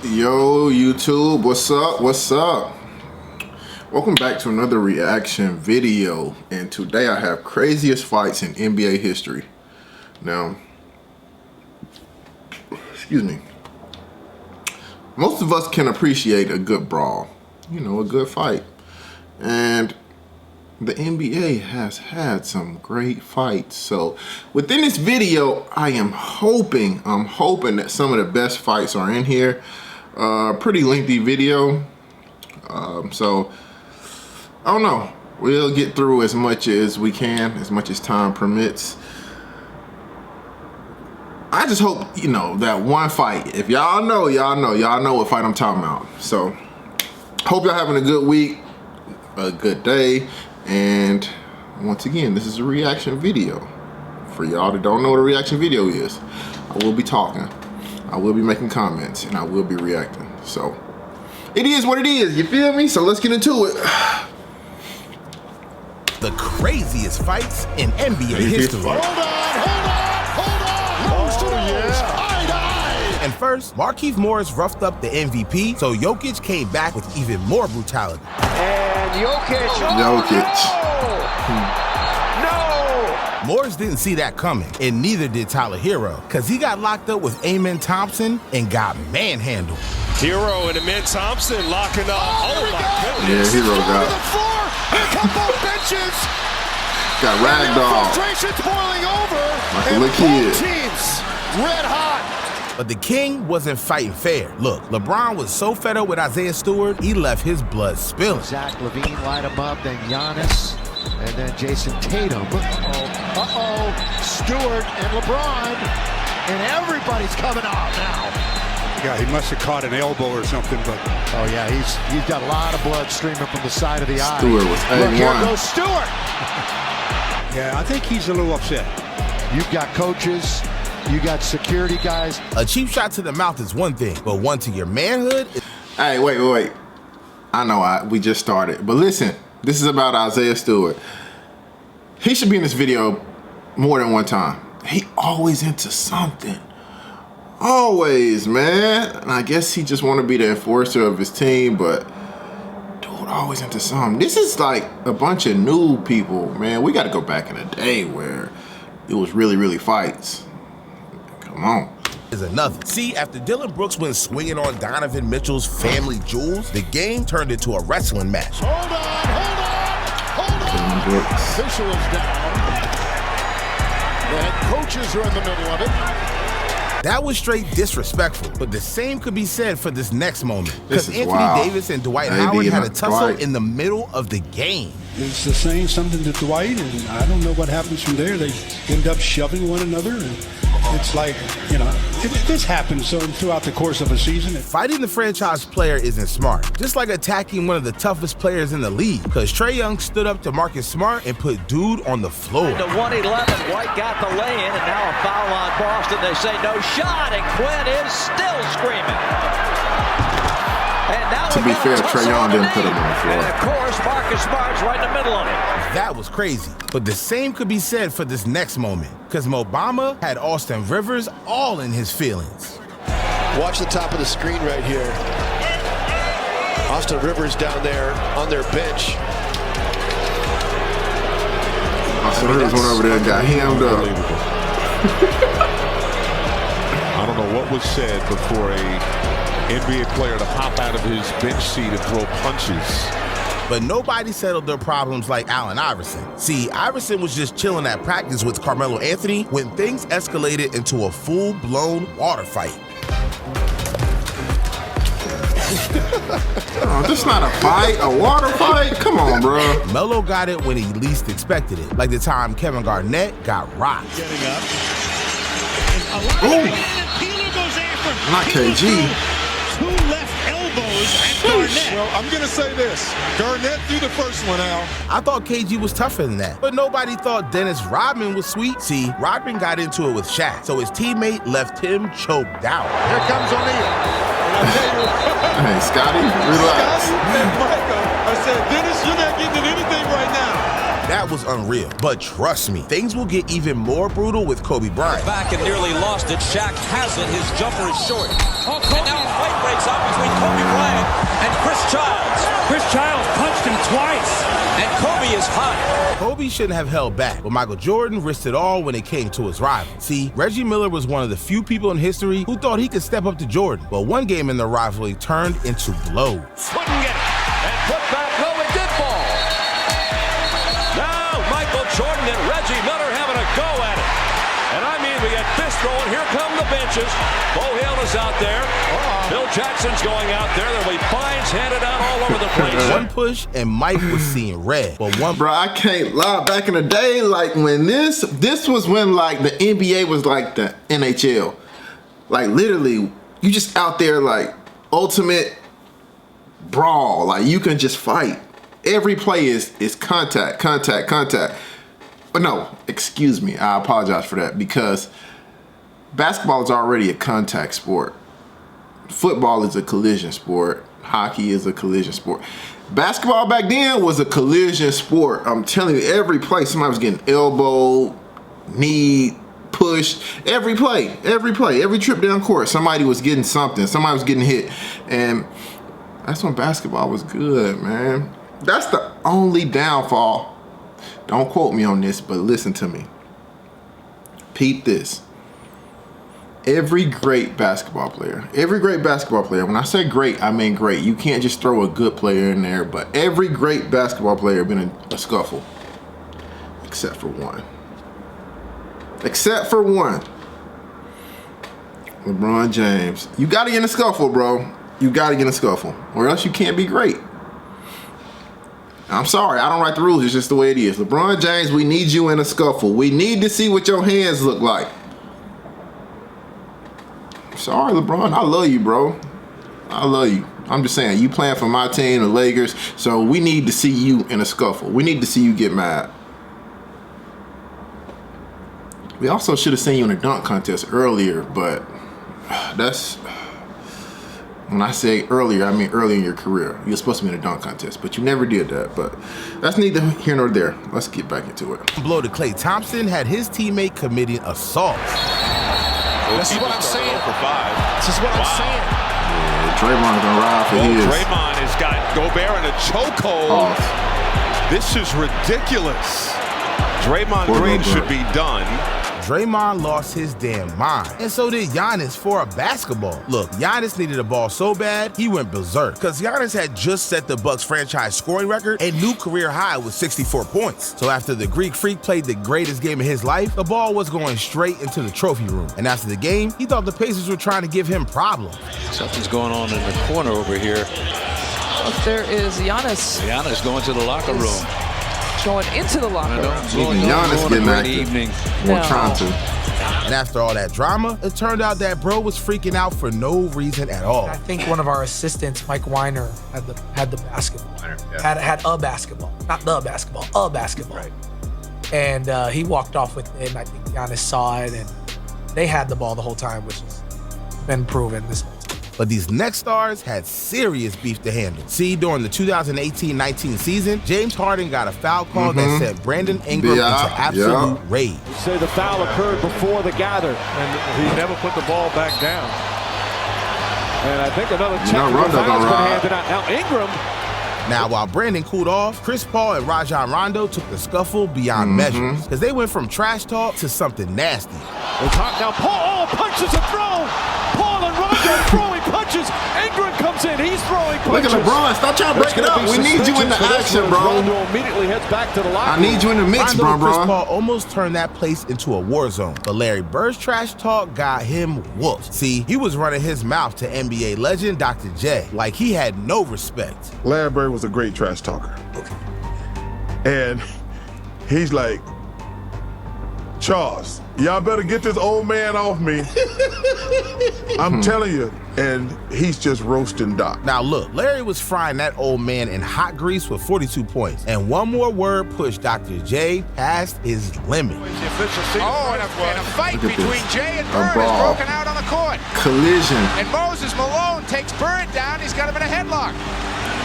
Yo, YouTube, what's up? What's up? Welcome back to another reaction video, and today I have craziest fights in NBA history. Now, excuse me. Most of us can appreciate a good brawl, you know, a good fight, and the NBA has had some great fights. So within this video, I am hoping that some of the best fights are in here. Pretty lengthy video, so I don't know, we'll get through as much as we can, as much as time permits. I just hope, you know, that one fight, if y'all know what fight I'm talking about. So hope y'all having a good week, a good day, and once again, this is a reaction video. For y'all that don't know what a reaction video is, I will be talking, I will be making comments, and I will be reacting. So it is what it is, you feel me? So let's get into it. The craziest fights in NBA history. Hold on. Nose to nose. Eye to eye. And first, Markieff Morris roughed up the MVP, so Jokic came back with even more brutality. And Jokic. No. Morris didn't see that coming, and neither did Tyler Hero, because he got locked up with Amen Thompson and got manhandled. Hero and Amen Thompson locking up. Oh my goodness. Yeah, Hero got To the floor. Here come both benches. got ragdoll. Frustration's boiling over. Like a And little both kid. teams red hot. But the King wasn't fighting fair. Look, LeBron was so fed up with Isaiah Stewart, he left his blood spilling. Zach LaVine light him up, then Giannis, and then Jason Tatum. Stewart and LeBron, and everybody's coming out now. Yeah, he must have caught an elbow or something, but Oh yeah, he's got a lot of blood streaming from the side of the eye. Stewart was Look, here A1. goes Stewart. yeah, I think he's a little upset. You've got coaches, you got security guys. A cheap shot to the mouth is one thing, but one to your manhood is... Hey, wait. I know we just started, but listen, this is about Isaiah Stewart. He should be in this video more than one time. He always into something. Always, man. And I guess he just want to be the enforcer of his team, but dude, always into something. This is like a bunch of new people, man. We got to go back in the day where it was really fights. Come on. is another. See, after Dylan Brooks went swinging on Donovan Mitchell's family jewels, the game turned into a wrestling match. Hold on. Brooks. Official is down. And coaches are in the middle of it. That was straight disrespectful, but the same could be said for this next moment. This Because is Anthony wild. Davis and Dwight Maybe Howard had a not tussle Dwight. in the middle of the game. It's the saying something to Dwight, and I don't know what happens from there. They end up shoving one another, and it's like, you know, this happens throughout the course of a season. Fighting the franchise player isn't smart, just like attacking one of the toughest players in the league, because Trae Young stood up to Marcus Smart and put dude on the floor. To 111, White got the lay-in, and now a foul on Boston. They say no shot, and Quinn is still screaming. And now To be fair, Trae Young didn't put him on the floor. And of course, Marcus Smart's right in the middle of it. That was crazy, but the same could be said for this next moment, because Mobama had Austin Rivers all in his feelings. Watch the top of the screen right here. Austin Rivers down there on their bench. Austin Rivers went over there and got hemmed up. I don't know what was said before a NBA player to hop out of his bench seat and throw punches. But nobody settled their problems like Allen Iverson. See, Iverson was just chilling at practice with Carmelo Anthony when things escalated into a full-blown water fight. Oh, this not a fight, a water fight? Come on, bro. Melo got it when he least expected it, like the time Kevin Garnett got rocked. Getting up. Ooh. Not KG. Two left elbows at Garnett. Well, I'm going to say this. Garnett threw the first one out. I thought KG was tougher than that, but nobody thought Dennis Rodman was sweet. See, Rodman got into it with Shaq, so his teammate left him choked out. Here comes O'Neal. Hey, Scotty, relax. I said, Dennis, you're not getting anything right now. That was unreal, but trust me, things will get even more brutal with Kobe Bryant. Back and nearly lost it. Shaq has it. His jumper is short. And now a fight breaks out And Chris Childs. Chris Childs punched him twice. And Kobe is hot. Kobe shouldn't have held back, but Michael Jordan risked it all when it came to his rival. See, Reggie Miller was one of the few people in history who thought he could step up to Jordan, but one game in the rivalry turned into blows. Couldn't get it. And put back. No, it did fall. Now Michael Jordan and Reggie Miller having a go at it. And I mean, we had fist throwing. Here come the benches. Bo Hale is out there. Bill Jackson's going out there. There'll be fines handed out all over the place. One push and Mike was seeing red. But one, bro, I can't lie. Back in the day, like when this was when like the NBA was like the NHL. Like literally, you just out there like ultimate brawl. Like you can just fight. Every play is contact. But no, excuse me. I apologize for that because basketball is already a contact sport. Football is a collision sport. Hockey is a collision sport. Basketball back then was a collision sport. I'm telling you, every play, somebody was getting elbowed, knee, pushed. Every play, every trip down court, somebody was getting something. Somebody was getting hit. And that's when basketball was good, man. That's the only downfall. Don't quote me on this, but listen to me. Peep this. Every great basketball player, when I say great, I mean great. You can't just throw a good player in there, but every great basketball player been in a scuffle. Except for one. LeBron James. You gotta get in a scuffle, bro. You gotta get in a scuffle, or else you can't be great. I'm sorry, I don't write the rules. It's just the way it is. LeBron James, we need you in a scuffle. We need to see what your hands look like. Sorry, LeBron. I love you, bro. I love you. I'm just saying, you playing for my team, the Lakers, so we need to see you in a scuffle. We need to see you get mad. We also should have seen you in a dunk contest earlier, but that's... When I say earlier, I mean early in your career. You're supposed to be in a dunk contest, but you never did that. But that's neither here nor there. Let's get back into it. Blow to Klay Thompson had his teammate committing assault. This is what I'm saying. This is what I'm saying. Yeah, Draymond gonna ride for his. Draymond has got Gobert in a chokehold. This is ridiculous. Draymond Green should be done. Draymond lost his damn mind. And so did Giannis for a basketball. Look, Giannis needed the ball so bad, he went berserk. Because Giannis had just set the Bucks franchise scoring record, a new career high with 64 points. So after the Greek Freak played the greatest game of his life, the ball was going straight into the trophy room. And after the game, he thought the Pacers were trying to give him problems. Something's going on in the corner over here. Well, there is Giannis. Giannis going to the locker room. Going into the locker room. Giannis getting active. No. Trying to. And after all that drama, it turned out that bro was freaking out for no reason at all. I think one of our assistants, Mike Weiner, had the basketball. Had a basketball. Not the basketball, a basketball. Right. And he walked off with it, and I think Giannis saw it, and they had the ball the whole time, which has been proven this whole time. But these next stars had serious beef to handle. See, during the 2018-19 season, James Harden got a foul call that sent Brandon Ingram into absolute rage. Say the foul occurred before the gather, and he never put the ball back down. And I think another technical foul has been handed out. Now Ingram. Now, while Brandon cooled off, Chris Paul and Rajon Rondo took the scuffle beyond measures, because they went from trash talk to something nasty. Now Paul punches a throw. Paul and Rondo throwing punches. Ingram comes in. He's throwing punches. Look at LeBron. Stop trying to break it up. We need you in the action, bro. Rondo immediately heads back to the locker room. I need you in the mix, Rondo and bro. Chris Paul almost turned that place into a war zone, but Larry Bird's trash talk got him whooped. See, he was running his mouth to NBA legend Dr. J like he had no respect. Larry Bird was a great trash talker. And he's like, Charles, y'all better get this old man off me. I'm telling you. And he's just roasting Doc. Now look, Larry was frying that old man in hot grease with 42 points. And one more word pushed Dr. J past his limit. Oh, and a fight between Jay and Bird has broken out on the court. Collision. And Malone takes Bird down. He's got him in a headlock.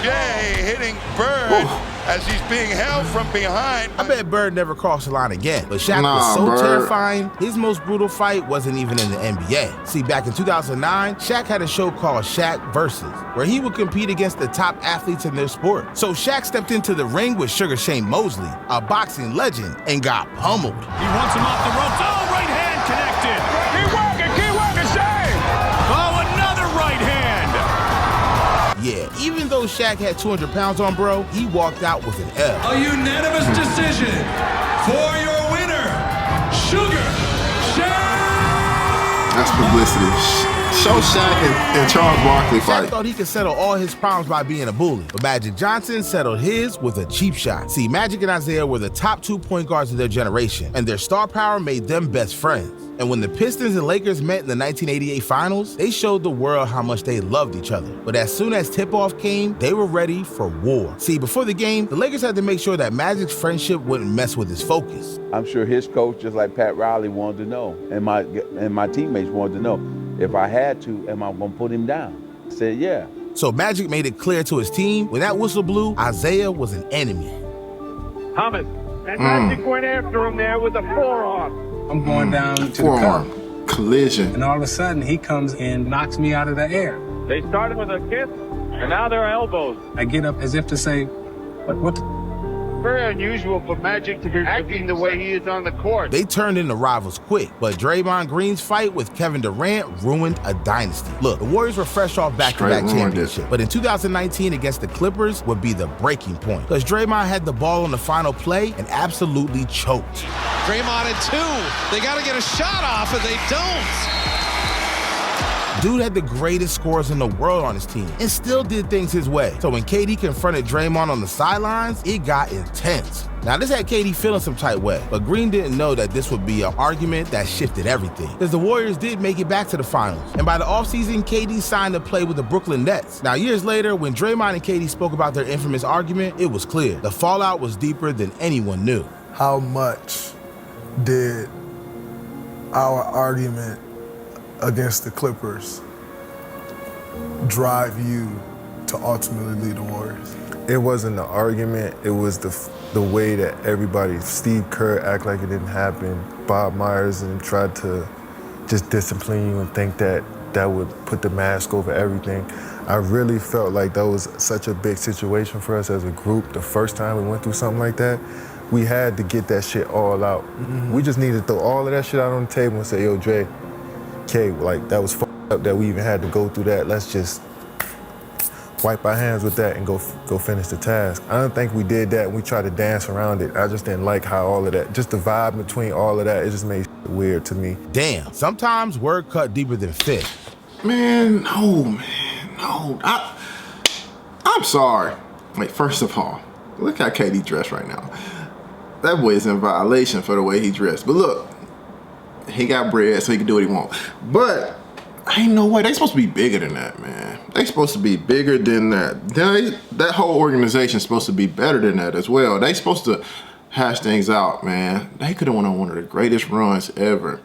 Jay hitting Bird. as he's being held from behind. I bet Bird never crossed the line again, but Shaq was so terrifying, his most brutal fight wasn't even in the NBA. See, back in 2009, Shaq had a show called Shaq Versus, where he would compete against the top athletes in their sport. So Shaq stepped into the ring with Sugar Shane Mosley, a boxing legend, and got pummeled. He wants him off the ropes. Oh, right hand connected. Keep working, Shane. Oh, another right hand. Yeah, even though Shaq had 200 pounds on bro, he walked out with an L. A unanimous decision for your winner, Sugar Shane. That's publicity. Show Shaq and Charles Barkley fight. Shaq thought he could settle all his problems by being a bully, but Magic Johnson settled his with a cheap shot. See, Magic and Isaiah were the top 2 point guards of their generation, and their star power made them best friends. And when the Pistons and Lakers met in the 1988 finals, they showed the world how much they loved each other. But as soon as tip-off came, they were ready for war. See, before the game, the Lakers had to make sure that Magic's friendship wouldn't mess with his focus. I'm sure his coach, just like Pat Riley, wanted to know, and my teammates wanted to know, if I had to, am I going to put him down? I said, yeah. So Magic made it clear to his team, when that whistle blew, Isaiah was an enemy. Thomas, and Magic went after him there with a forearm. I'm going down to forearm. The cup. Collision. And all of a sudden, he comes and knocks me out of the air. They started with a kiss, and now they're elbows. I get up as if to say, what the? Very unusual for Magic to be acting the way he is on the court. They turned into rivals quick, but Draymond Green's fight with Kevin Durant ruined a dynasty. Look, the Warriors were fresh off back-to-back championships, but in 2019 against the Clippers would be the breaking point, because Draymond had the ball on the final play and absolutely choked. Draymond in 2. They got to get a shot off, and they don't. Dude had the greatest scores in the world on his team and still did things his way. So when KD confronted Draymond on the sidelines, it got intense. Now, this had KD feeling some type way, but Green didn't know that this would be an argument that shifted everything. Because the Warriors did make it back to the finals. And by the offseason, KD signed to play with the Brooklyn Nets. Now, years later, when Draymond and KD spoke about their infamous argument, it was clear. The fallout was deeper than anyone knew. How much did our argument against the Clippers drive you to ultimately lead the Warriors? It wasn't the argument, it was the way that everybody, Steve Kerr act like it didn't happen, Bob Myers and tried to just discipline you and think that that would put the mask over everything. I really felt like that was such a big situation for us as a group. The first time we went through something like that, we had to get that shit all out. We just needed to throw all of that shit out on the table and say, yo, Dre, K, like that was fucked up that we even had to go through that. Let's just wipe our hands with that and go finish the task. I don't think we did that and we tried to dance around it. I just didn't like how all of that, just the vibe between all of that, it just made weird to me. Damn, sometimes word cut deeper than fit. Man, no. I'm sorry. Wait, first of all, look how KD dressed right now. That boy is in violation for the way he dressed. But look, he got bread, so he can do what he wants. But ain't no way. They supposed to be bigger than that, man. They supposed to be bigger than that. That whole organization is supposed to be better than that as well. They supposed to hash things out, man. They could have went on one of the greatest runs ever.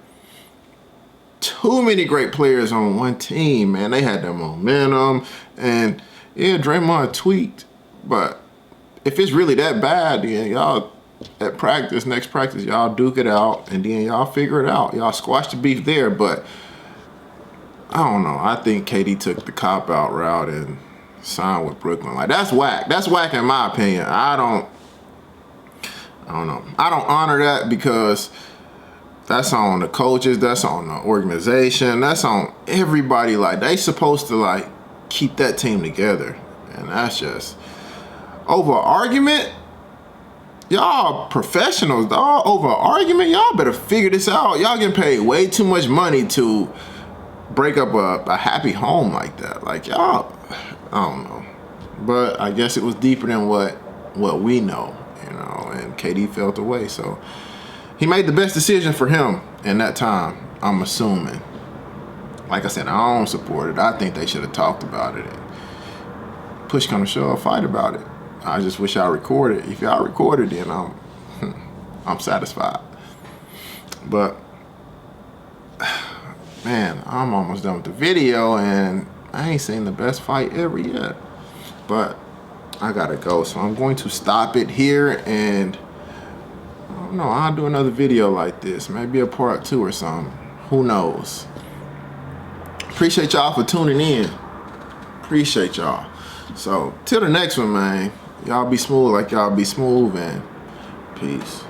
Too many great players on one team, man. They had the momentum. And yeah, Draymond tweaked. But if it's really that bad, then y'all at practice, next practice, y'all duke it out and then y'all figure it out. Y'all squash the beef there, but I don't know. I think KD took the cop-out route and signed with Brooklyn. Like, that's whack. That's whack in my opinion. I don't know. I don't honor that because that's on the coaches, that's on the organization, that's on everybody. Like, they supposed to, like, keep that team together. And that's just over an argument. Y'all professionals, dog. Over an argument, y'all better figure this out. Y'all getting paid way too much money to break up a happy home like that. Like, y'all, I don't know. But I guess it was deeper than what we know, you know, and KD felt away. So he made the best decision for him in that time, I'm assuming. Like I said, I don't support it. I think they should have talked about it. And push come to shove, fight about it. I just wish y'all recorded. If y'all recorded, then I'm satisfied. But man, I'm almost done with the video and I ain't seen the best fight ever yet. But I gotta go. So I'm going to stop it here, and I don't know, I'll do another video like this. Maybe a part 2 or something. Who knows? Appreciate y'all for tuning in. Appreciate y'all. So till the next one, man. Y'all be smooth like y'all be smooth, and peace.